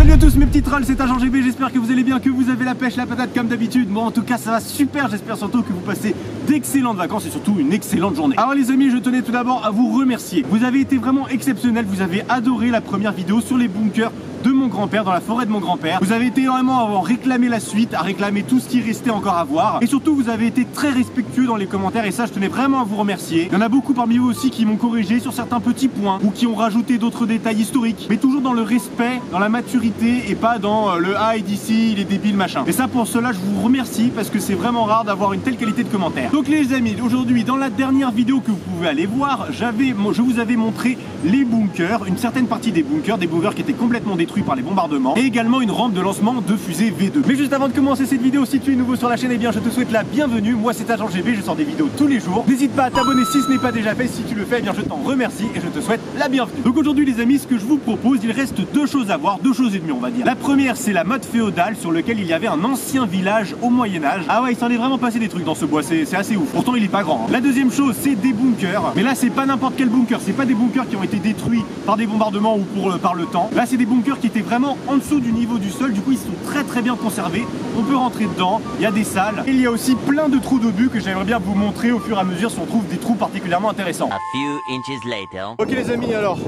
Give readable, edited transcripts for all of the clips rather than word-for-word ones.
Salut à tous mes petits trolls, c'est Agent GB, j'espère que vous allez bien, que vous avez la pêche, la patate comme d'habitude. Moi en tout cas ça va super, j'espère surtout que vous passez d'excellentes vacances et surtout une excellente journée. Alors les amis, je tenais tout d'abord à vous remercier. Vous avez été vraiment exceptionnels, vous avez adoré la première vidéo sur les bunkers de mon grand-père, dans la forêt de mon grand-père. Vous avez été énormément à réclamer la suite, à réclamer tout ce qui restait encore à voir. Et surtout, vous avez été très respectueux dans les commentaires et ça, je tenais vraiment à vous remercier. Il y en a beaucoup parmi vous aussi qui m'ont corrigé sur certains petits points ou qui ont rajouté d'autres détails historiques, mais toujours dans le respect, dans la maturité et pas dans le « ah, d'ici, il est débile, machin ». Et ça, pour cela, je vous remercie parce que c'est vraiment rare d'avoir une telle qualité de commentaires. Donc les amis, aujourd'hui, dans la dernière vidéo que vous pouvez aller voir, je vous avais montré les bunkers, une certaine partie des bunkers qui étaient complètement détruits par les bombardements et également une rampe de lancement de fusée V2. Mais juste avant de commencer cette vidéo, si tu es nouveau sur la chaîne, eh bien je te souhaite la bienvenue. Moi c'est Agent GB, je sors des vidéos tous les jours. N'hésite pas à t'abonner si ce n'est pas déjà fait. Si tu le fais, eh bien je t'en remercie et je te souhaite la bienvenue. Donc aujourd'hui les amis, ce que je vous propose, il reste deux choses à voir, deux choses et demie on va dire. La première, c'est la mode féodale sur lequel il y avait un ancien village au Moyen-Âge. Ah ouais, il s'en est vraiment passé des trucs dans ce bois, c'est assez ouf. Pourtant il est pas grand, hein. La deuxième chose, c'est des bunkers. Mais là c'est pas n'importe quel bunker, c'est pas des bunkers qui ont été détruits par des bombardements ou par le temps. Là c'est des bunkers qui étaient vraiment en dessous du niveau du sol, du coup ils sont très bien conservés, on peut rentrer dedans, il y a des salles, et il y a aussi plein de trous d'obus que j'aimerais bien vous montrer au fur et à mesure si on trouve des trous particulièrement intéressants. A few inches later. Ok les amis, alors,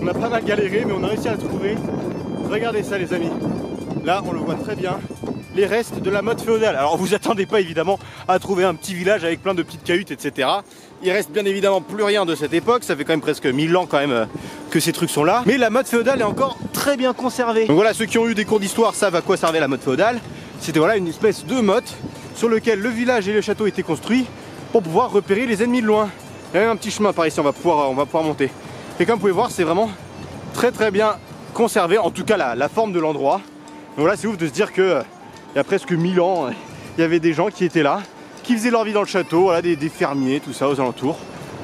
on a pas mal galéré mais on a réussi à le trouver. Regardez ça les amis, là on le voit très bien, les restes de la mode féodale. Alors vous attendez pas évidemment à trouver un petit village avec plein de petites cahutes etc. Il reste bien évidemment plus rien de cette époque, ça fait quand même presque 1000 ans quand même que ces trucs sont là. Mais la mode féodale est encore très bien conservée. Donc voilà, ceux qui ont eu des cours d'histoire savent à quoi servait la mode féodale. C'était voilà une espèce de motte sur lequel le village et le château étaient construits pour pouvoir repérer les ennemis de loin. Il y a même un petit chemin par ici, on va pouvoir monter. Et comme vous pouvez voir, c'est vraiment très bien conservé, en tout cas la forme de l'endroit. Donc voilà, c'est ouf de se dire que il y a presque 1000 ans, il y avait des gens qui étaient là, qui faisaient leur vie dans le château, voilà, des fermiers, tout ça aux alentours.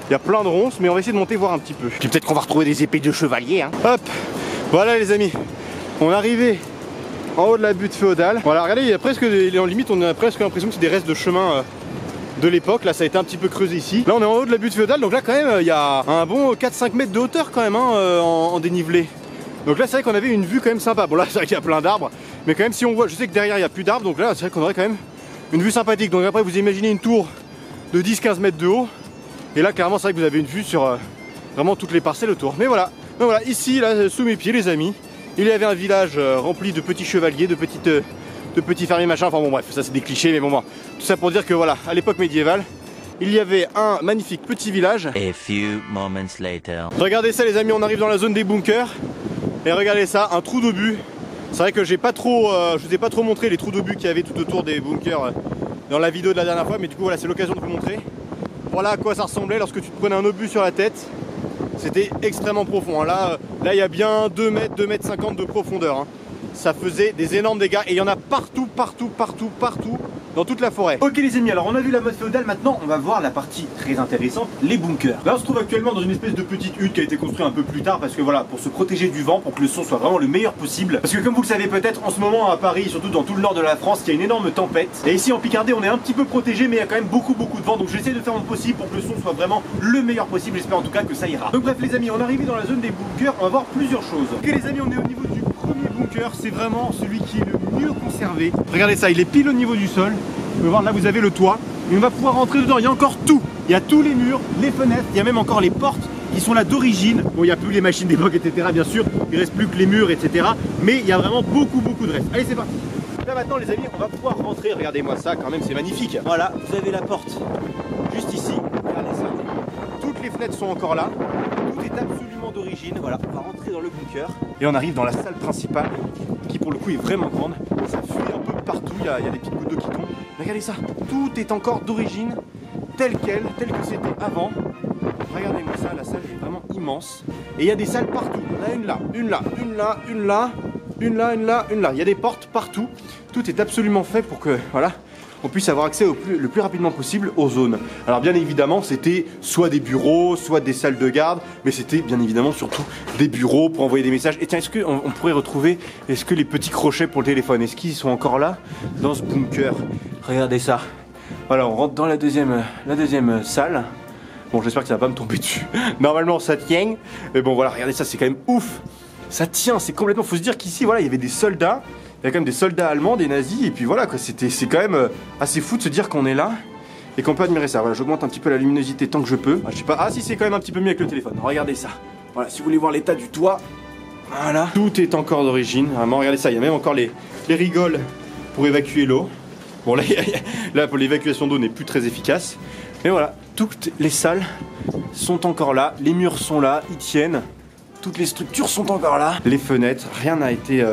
Il y a plein de ronces, mais on va essayer de monter voir un petit peu. Puis peut-être qu'on va retrouver des épées de chevalier, hein. Hop, voilà les amis, on est arrivé en haut de la butte féodale. Voilà, regardez, il y a presque, en limite, on a presque l'impression que c'est des restes de chemin de l'époque. Là, ça a été un petit peu creusé ici. Là, on est en haut de la butte féodale, donc là, quand même, il y a un bon 4-5 mètres de hauteur quand même, hein, en dénivelé. Donc là, c'est vrai qu'on avait une vue quand même sympa. Bon, là, c'est vrai qu'il y a plein d'arbres, mais quand même, si on voit, je sais que derrière, il n'y a plus d'arbres, donc là, c'est vrai qu'on aurait quand même une vue sympathique. Donc après, vous imaginez une tour de 10-15 mètres de haut. Et là, clairement, c'est vrai que vous avez une vue sur vraiment toutes les parcelles autour. Mais voilà, donc voilà, ici, là, sous mes pieds, les amis, il y avait un village rempli de petits chevaliers, de petits fermiers, machin. Enfin bon, bref, ça c'est des clichés, mais bon, tout ça pour dire que voilà, à l'époque médiévale, il y avait un magnifique petit village. A few moments later. Regardez ça, les amis, on arrive dans la zone des bunkers. Et regardez ça, un trou d'obus. C'est vrai que je vous ai pas trop montré les trous d'obus qu'il y avait tout autour des bunkers dans la vidéo de la dernière fois, mais du coup voilà, c'est l'occasion de vous montrer. Voilà à quoi ça ressemblait lorsque tu te prenais un obus sur la tête. C'était extrêmement profond, hein. Là il y a bien 2 mètres, 2 mètres 50 de profondeur, hein. Ça faisait des énormes dégâts et il y en a partout dans toute la forêt. Ok les amis, alors on a vu la mode féodale, maintenant on va voir la partie très intéressante, les bunkers. Là on se trouve actuellement dans une espèce de petite hutte qui a été construite un peu plus tard parce que voilà, pour se protéger du vent, pour que le son soit vraiment le meilleur possible. Parce que comme vous le savez peut-être, en ce moment à Paris, surtout dans tout le nord de la France, il y a une énorme tempête. Et ici en Picardie on est un petit peu protégé, mais il y a quand même beaucoup de vent, donc j'essaie de faire mon possible pour que le son soit vraiment le meilleur possible, j'espère en tout cas que ça ira. Donc bref les amis, on est arrivé dans la zone des bunkers, on va voir plusieurs choses. Ok les amis, on est au niveau du premier bunker, c'est vraiment celui qui est le mieux conservé. Regardez ça, il est pile au niveau du sol. Vous pouvez voir, là vous avez le toit, et on va pouvoir rentrer dedans, il y a encore tout. Il y a tous les murs, les fenêtres, il y a même encore les portes qui sont là d'origine. Bon, il n'y a plus les machines d'époque, etc. bien sûr, il ne reste plus que les murs, etc. Mais il y a vraiment beaucoup de restes. Allez, c'est parti. Là maintenant les amis, on va pouvoir rentrer, regardez-moi ça, quand même c'est magnifique. Voilà, vous avez la porte juste ici, regardez ça. Toutes les fenêtres sont encore là, tout est absolument d'origine. Voilà, on va rentrer dans le bunker et on arrive dans la salle principale qui pour le coup est vraiment grande. Ça fuit un peu partout, il y a des petites gouttes d'eau qui tombent. Regardez ça, tout est encore d'origine, tel que c'était avant. Regardez-moi ça, la salle est vraiment immense. Et il y a des salles partout, il y en a une là, une là, une là, une là, une là, une là, une là. Il y a des portes partout. Tout est absolument fait pour que, voilà, on puisse avoir accès le plus rapidement possible aux zones. Alors bien évidemment, c'était soit des bureaux, soit des salles de garde, mais c'était bien évidemment surtout des bureaux pour envoyer des messages. Et tiens, est-ce qu'on pourrait retrouver, est-ce que les petits crochets pour le téléphone, est-ce qu'ils sont encore là dans ce bunker? Regardez ça. Voilà, on rentre dans la deuxième salle. Bon, j'espère que ça va pas me tomber dessus. Normalement, ça tient. Mais bon, voilà, regardez ça, c'est quand même ouf. ça tient, c'est complètement, faut se dire qu'ici voilà, il y avait des soldats, il y a quand même des soldats allemands, des nazis, et puis voilà quoi, c'est quand même assez fou de se dire qu'on est là et qu'on peut admirer ça. Voilà, j'augmente un petit peu la luminosité tant que je peux. Je sais pas, ah si, c'est quand même un petit peu mieux avec le téléphone, regardez ça. Voilà, si vous voulez voir l'état du toit, voilà, tout est encore d'origine, vraiment, regardez ça, il y a même encore les rigoles pour évacuer l'eau. Bon là pour l'évacuation d'eau n'est plus très efficace, mais voilà, toutes les salles sont encore là, les murs sont là, ils tiennent, toutes les structures sont encore là, les fenêtres, rien n'a été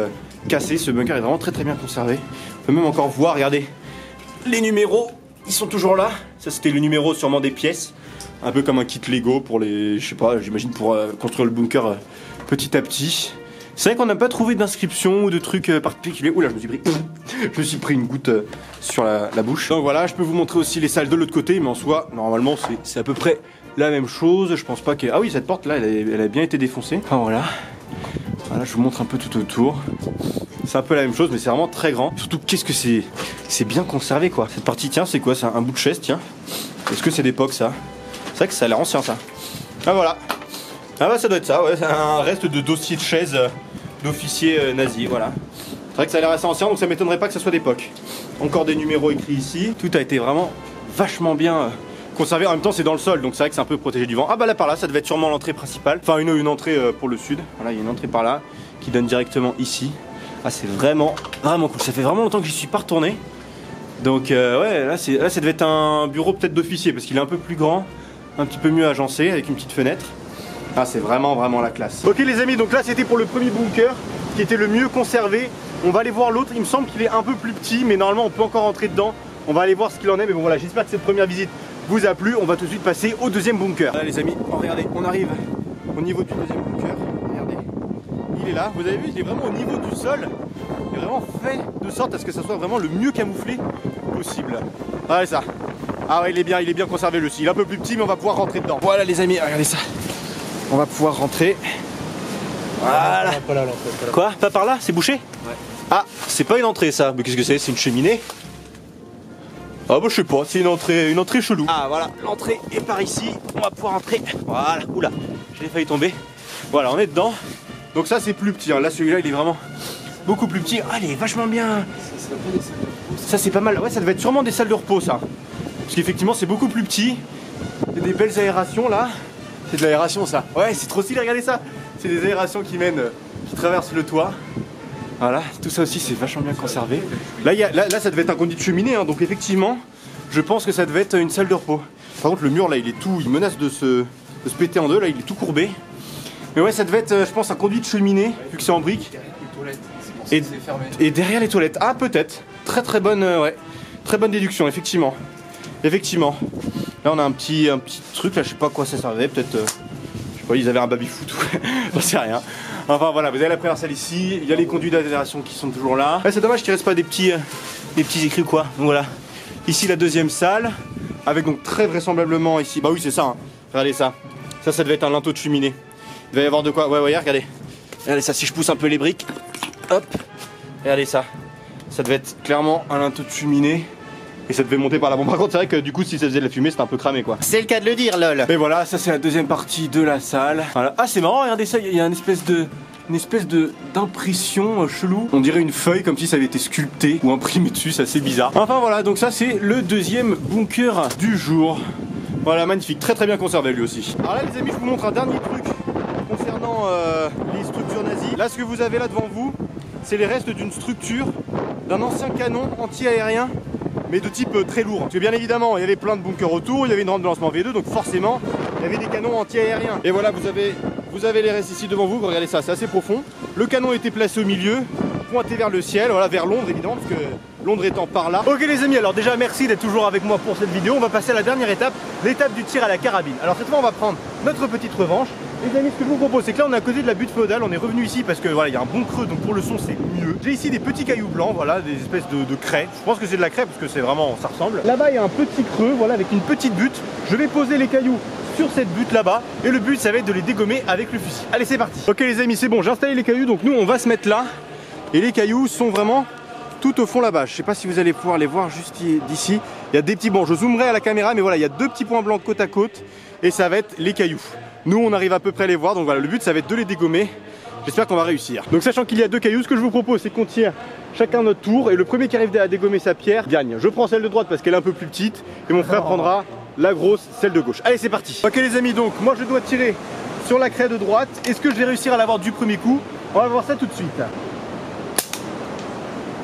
cassé, ce bunker est vraiment très bien conservé. On peut même encore voir, regardez, les numéros, ils sont toujours là, ça c'était le numéro sûrement des pièces, un peu comme un kit Lego pour les, je sais pas, j'imagine pour construire le bunker petit à petit. C'est vrai qu'on n'a pas trouvé d'inscription ou de trucs particuliers. Oula, je me suis pris une goutte sur la bouche. Donc voilà, je peux vous montrer aussi les salles de l'autre côté, mais en soi, normalement, c'est à peu près la même chose. Je pense pas que... Ah oui, cette porte là, elle a bien été défoncée. Enfin voilà. Voilà, je vous montre un peu tout autour. C'est un peu la même chose, mais c'est vraiment très grand. Surtout, qu'est-ce que c'est bien conservé quoi. Cette partie, tiens, c'est quoi? C'est un bout de chaise, tiens. Est-ce que c'est d'époque ça? C'est vrai que ça a l'air ancien ça. Ah voilà. Ah bah ça doit être ça, ouais, c'est un reste de dossier de chaise d'officier nazi, voilà. C'est vrai que ça a l'air assez ancien, donc ça m'étonnerait pas que ça soit d'époque. Encore des numéros écrits ici. Tout a été vraiment vachement bien conservé. En même temps, c'est dans le sol, donc c'est vrai que c'est un peu protégé du vent. Ah bah là par là, ça devait être sûrement l'entrée principale. Enfin une entrée pour le sud. Voilà, il y a une entrée par là qui donne directement ici. Ah c'est vraiment cool. Ça fait vraiment longtemps que j'y suis pas retourné. Donc ouais, là ça devait être un bureau peut-être d'officier parce qu'il est un peu plus grand, un petit peu mieux agencé avec une petite fenêtre. Ah c'est vraiment la classe. Ok les amis, donc là c'était pour le premier bunker qui était le mieux conservé. On va aller voir l'autre, il me semble qu'il est un peu plus petit, mais normalement on peut encore rentrer dedans. On va aller voir ce qu'il en est, mais bon voilà, j'espère que cette première visite vous a plu. On va tout de suite passer au deuxième bunker. Voilà les amis, regardez, on arrive au niveau du deuxième bunker. Regardez, il est là, vous avez vu, il est vraiment au niveau du sol. Il est vraiment fait de sorte à ce que ça soit vraiment le mieux camouflé possible. Regardez ça. Ah ouais, il est bien conservé le aussi. Il est un peu plus petit, mais on va pouvoir rentrer dedans. Voilà les amis, regardez ça. On va pouvoir rentrer. Voilà. Pas là, quoi? Pas par là? C'est bouché? Ouais. Ah, c'est pas une entrée ça. Mais qu'est-ce que c'est? C'est une cheminée? Ah bah je sais pas, c'est une entrée chelou. Ah voilà, l'entrée est par ici. On va pouvoir entrer. Voilà, oula, j'ai failli tomber. Voilà, on est dedans. Donc ça c'est plus petit. Là celui-là il est vraiment beaucoup plus petit. Ah il est vachement bien. Ça c'est pas mal. Ouais, ça devait être sûrement des salles de repos ça. Parce qu'effectivement c'est beaucoup plus petit. Il y a des belles aérations là. C'est de l'aération ça. Ouais, c'est trop stylé, regardez ça. C'est des aérations qui traversent le toit. Voilà, tout ça aussi c'est vachement bien conservé. Là, là ça devait être un conduit de cheminée, hein, donc effectivement, je pense que ça devait être une salle de repos. Par contre le mur là, il menace de se péter en deux, là il est tout courbé. Mais ouais, ça devait être, je pense, un conduit de cheminée, vu que c'est en briques. Et derrière les toilettes. Ah peut-être. Très bonne, ouais. Très bonne déduction, effectivement. Effectivement. Là on a un petit truc, là je sais pas à quoi ça servait, peut-être, je sais pas, ils avaient un baby-foot ou j'en sais rien. Enfin voilà, vous avez la première salle ici, il y a les conduits d'aération qui sont toujours là. Ouais, c'est dommage qu'il reste pas des petits écrits quoi, donc voilà. Ici la deuxième salle, avec donc très vraisemblablement ici, bah oui c'est ça, hein. Regardez ça. Ça devait être un linteau de cheminée. Il va y avoir de quoi, ouais, regardez. Regardez ça, si je pousse un peu les briques, hop, regardez ça. Ça devait être clairement un linteau de cheminée. Et ça devait monter par là. Bon par contre c'est vrai que du coup si ça faisait de la fumée c'était un peu cramé quoi. C'est le cas de le dire lol. Et voilà, ça c'est la deuxième partie de la salle. Voilà. Ah c'est marrant, regardez ça, il y a une espèce d'impression chelou. On dirait une feuille comme si ça avait été sculpté ou imprimé dessus, c'est assez bizarre. Enfin voilà, donc ça c'est le deuxième bunker du jour. Voilà, magnifique, très bien conservé lui aussi. Alors là les amis, je vous montre un dernier truc concernant les structures nazies. Là ce que vous avez là devant vous, c'est les restes d'une structure d'un ancien canon anti-aérien, mais de type très lourd. Parce que bien évidemment, il y avait plein de bunkers autour, il y avait une rampe de lancement V2, donc forcément, il y avait des canons anti-aériens. Et voilà, vous avez les restes ici devant vous, regardez ça, c'est assez profond. Le canon était placé au milieu, pointé vers le ciel, voilà, vers Londres évidemment, parce que Londres étant par là. Ok les amis, alors déjà merci d'être toujours avec moi pour cette vidéo. On va passer à la dernière étape, l'étape du tir à la carabine. Alors cette fois, on va prendre notre petite revanche. Les amis, ce que je vous propose, c'est que là on est à côté de la butte féodale, on est revenu ici parce que voilà, il y a un bon creux, donc pour le son c'est mieux. J'ai ici des petits cailloux blancs, voilà, des espèces de craie. Je pense que c'est de la craie parce que c'est vraiment, ça ressemble. Là-bas il y a un petit creux, voilà, avec une petite butte. Je vais poser les cailloux sur cette butte là-bas et le but ça va être de les dégommer avec le fusil. Allez c'est parti. Ok les amis, c'est bon, j'ai installé les cailloux, donc nous on va se mettre là. Et les cailloux sont vraiment tout au fond là-bas. Je sais pas si vous allez pouvoir les voir juste d'ici. Il y a des petits, bon je zoomerai à la caméra, mais voilà, il y a deux petits points blancs côte à côte et ça va être les cailloux. Nous on arrive à peu près à les voir, donc voilà, le but ça va être de les dégommer j'espère qu'on va réussir. Donc sachant qu'il y a 2 cailloux, ce que je vous propose c'est qu'on tire chacun notre tour et le premier qui arrive à dégommer sa pierre gagne. Je prends celle de droite parce qu'elle est un peu plus petite et mon frère prendra la grosse, celle de gauche. Allez c'est parti. Ok les amis, donc moi je dois tirer sur la craie de droite. Est-ce que je vais réussir à l'avoir du premier coup? On va voir ça tout de suite.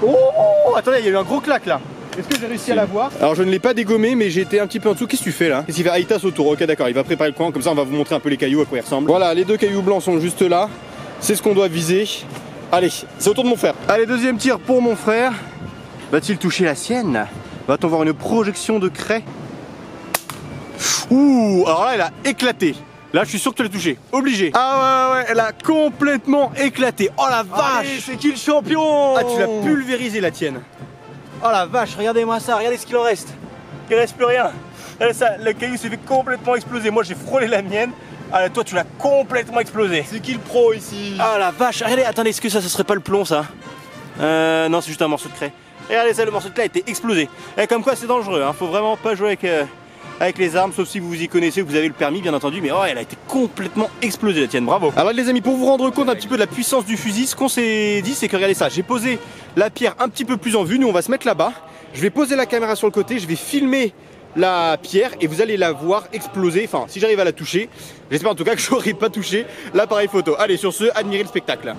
Oh, attendez, il y a eu un gros claque là. Est-ce que j'ai réussi à l'avoir? Alors je ne l'ai pas dégommé mais j'ai été un petit peu en dessous. Qu'est-ce que tu fais là? Qu'est-ce qu'il fait? Ah il tasse autour, ok d'accord, il va préparer le coin, comme ça on va vous montrer un peu les cailloux à quoi ils ressemblent. Voilà, les 2 cailloux blancs sont juste là. C'est ce qu'on doit viser. Allez, c'est au tour de mon frère. Allez, deuxième tir pour mon frère. Va-t-il toucher la sienne? Va-t-on voir une projection de craie? Ouh, alors là elle a éclaté. Là je suis sûr que tu l'as touché, obligé. Ah ouais, elle a complètement éclaté. Oh la vache, c'est qui le champion? Ah tu l'as pulvérisé la tienne. Oh la vache, regardez-moi ça, regardez ce qu'il en reste. Il reste plus rien. Regardez ça, le caillou s'est fait complètement exploser. Moi j'ai frôlé la mienne. Ah toi tu l'as complètement explosé. C'est qui le pro ici? Ah la vache, regardez, attendez, est-ce que ça serait pas le plomb ça? Non c'est juste un morceau de craie. Regardez ça, le morceau de craie a été explosé. Et comme quoi c'est dangereux, hein. Faut vraiment pas jouer avec les armes, sauf si vous vous y connaissez, que vous avez le permis bien entendu, mais oh elle a été complètement explosée la tienne, bravo. Alors les amis, pour vous rendre compte un petit peu de la puissance du fusil, ce qu'on s'est dit c'est que regardez ça, j'ai posé la pierre un petit peu plus en vue, nous on va se mettre là-bas, je vais poser la caméra sur le côté, je vais filmer la pierre et vous allez la voir exploser, enfin si j'arrive à la toucher, j'espère en tout cas que j'aurai pas touché l'appareil photo. Allez sur ce, admirez le spectacle.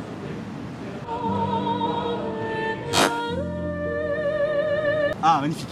Ah magnifique.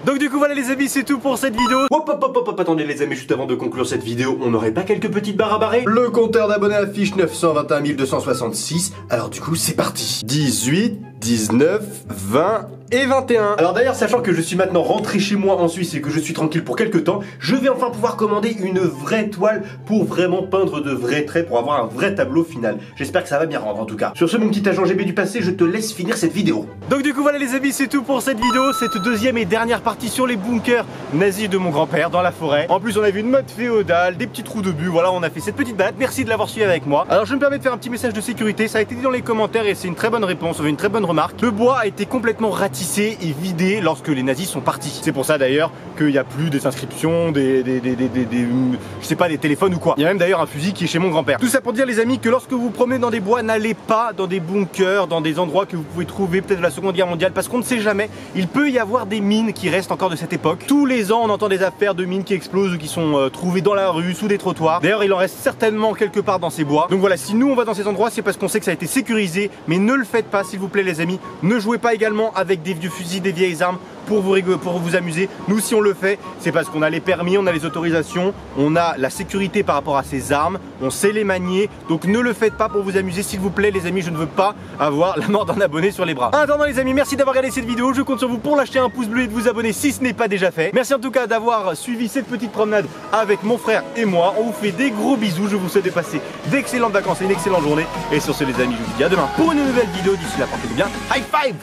Donc du coup voilà les amis, c'est tout pour cette vidéo. Hop, attendez les amis, juste avant de conclure cette vidéo, on n'aurait pas quelques petites barres à barrer? Le compteur d'abonnés affiche 921 266, alors du coup c'est parti. 18, 19, 20 et 21. Alors d'ailleurs, sachant que je suis maintenant rentré chez moi en Suisse et que je suis tranquille pour quelques temps, je vais enfin pouvoir commander une vraie toile pour vraiment peindre de vrais traits, pour avoir un vrai tableau final. J'espère que ça va bien rendre en tout cas. Sur ce mon petit agent GB du passé, je te laisse finir cette vidéo. Donc du coup voilà les amis, c'est tout pour cette vidéo, cette deuxième et dernière partie sur les bunkers nazis de mon grand-père dans la forêt. En plus on a vu une mode féodale, des petits trous de but, voilà on a fait cette petite balade, merci de l'avoir suivi avec moi. Alors je me permets de faire un petit message de sécurité, ça a été dit dans les commentaires et c'est une très bonne réponse, une très bonne remarque. Le bois a été complètement ratissé et vidé lorsque les nazis sont partis. C'est pour ça d'ailleurs qu'il n'y a plus des inscriptions, je sais pas, des téléphones ou quoi. Il y a même d'ailleurs un fusil qui est chez mon grand-père. Tout ça pour dire les amis que lorsque vous promenez dans des bois, n'allez pas dans des bunkers, dans des endroits que vous pouvez trouver peut-être de la Seconde Guerre mondiale, parce qu'on ne sait jamais, il peut y avoir des mines qui restent encore de cette époque. Tous les ans on entend des affaires de mines qui explosent ou qui sont trouvées dans la rue, sous des trottoirs. D'ailleurs il en reste certainement quelque part dans ces bois. Donc voilà, si nous on va dans ces endroits, c'est parce qu'on sait que ça a été sécurisé, mais ne le faites pas s'il vous plaît les amis. Ne jouez pas également avec des vieux fusils, des vieilles armes pour vous amuser. Nous si on le fait, c'est parce qu'on a les permis, on a les autorisations, on a la sécurité par rapport à ces armes, on sait les manier, donc ne le faites pas pour vous amuser s'il vous plaît les amis, je ne veux pas avoir la mort d'un abonné sur les bras. En attendant les amis, merci d'avoir regardé cette vidéo, je compte sur vous pour lâcher un pouce bleu et de vous abonner si ce n'est pas déjà fait. Merci en tout cas d'avoir suivi cette petite promenade avec mon frère et moi, on vous fait des gros bisous, je vous souhaite de passer d'excellentes vacances et une excellente journée, et sur ce les amis, je vous dis à demain pour une nouvelle vidéo, d'ici là portez-vous bien, high five.